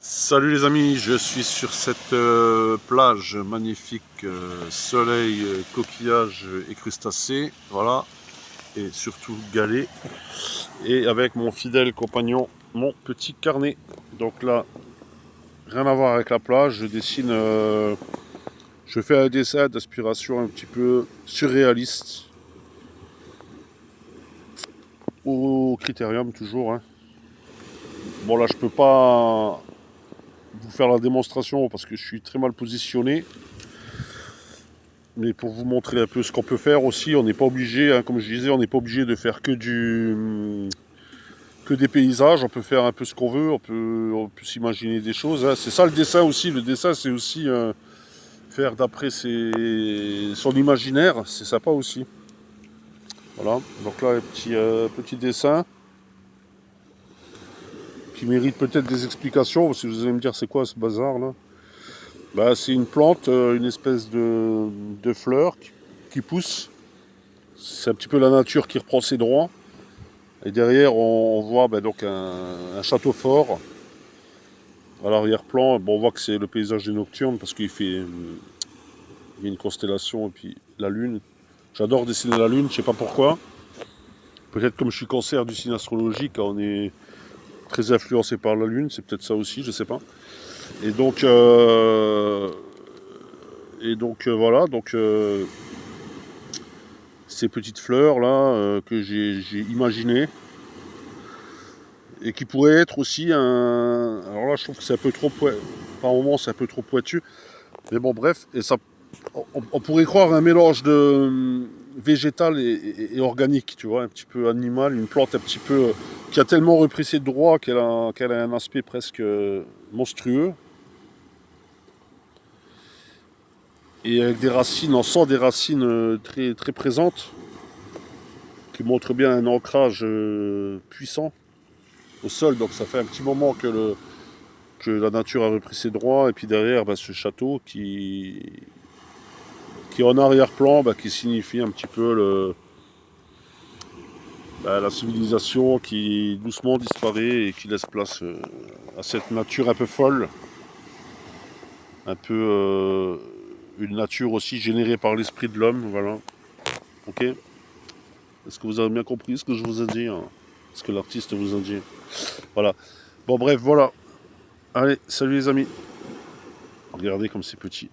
Salut les amis, je suis sur cette plage magnifique, soleil, coquillages et crustacés, voilà, et surtout galets, et avec mon fidèle compagnon, mon petit carnet. Donc là, rien à voir avec la plage, je dessine, je fais un dessin d'inspiration un petit peu surréaliste, au critérium toujours, hein. Bon là, je peux pas vous faire la démonstration parce que je suis très mal positionné. Mais pour vous montrer un peu ce qu'on peut faire aussi, on n'est pas obligé, hein, comme je disais, on n'est pas obligé de faire que des paysages. On peut faire un peu ce qu'on veut, on peut s'imaginer des choses, hein. C'est ça le dessin aussi. Le dessin, c'est aussi faire d'après son imaginaire. C'est sympa aussi. Voilà. Donc là, un petit dessin qui mérite peut-être des explications. Parce que vous allez me dire, c'est quoi ce bazar là? Bah, c'est une plante, une espèce de fleur qui pousse. C'est un petit peu la nature qui reprend ses droits. Et derrière, on voit donc un château fort. À l'arrière-plan, bon, on voit que c'est le paysage des nocturnes parce qu'il fait il y a une constellation et puis la lune. J'adore dessiner la lune, je sais pas pourquoi. Peut-être comme je suis cancer du signe astrologique, on est très influencé par la lune, c'est peut-être ça aussi, je sais pas. Et donc, voilà, ces petites fleurs là que j'ai imaginées et qui pourrait être aussi un. Alors là, je trouve que c'est un peu trop par moment, c'est un peu trop pointu. Mais bon, bref, et ça, on pourrait croire un mélange de végétal et organique, tu vois, un petit peu animal, une plante un petit peu qui a tellement repris ses droits qu'elle a un aspect presque monstrueux. Et avec des racines, on sent des racines très, très présentes, qui montrent bien un ancrage puissant au sol. Donc ça fait un petit moment que la nature a repris ses droits. Et puis derrière, ce château qui est en arrière-plan, qui signifie un petit peu la civilisation qui doucement disparaît et qui laisse place à cette nature un peu folle, un peu une nature aussi générée par l'esprit de l'homme, voilà. Ok. Est-ce que vous avez bien compris ce que je vous ai dit, hein, ce que l'artiste vous a dit? Voilà. Bon bref, voilà. Allez, salut les amis. Regardez comme c'est petit.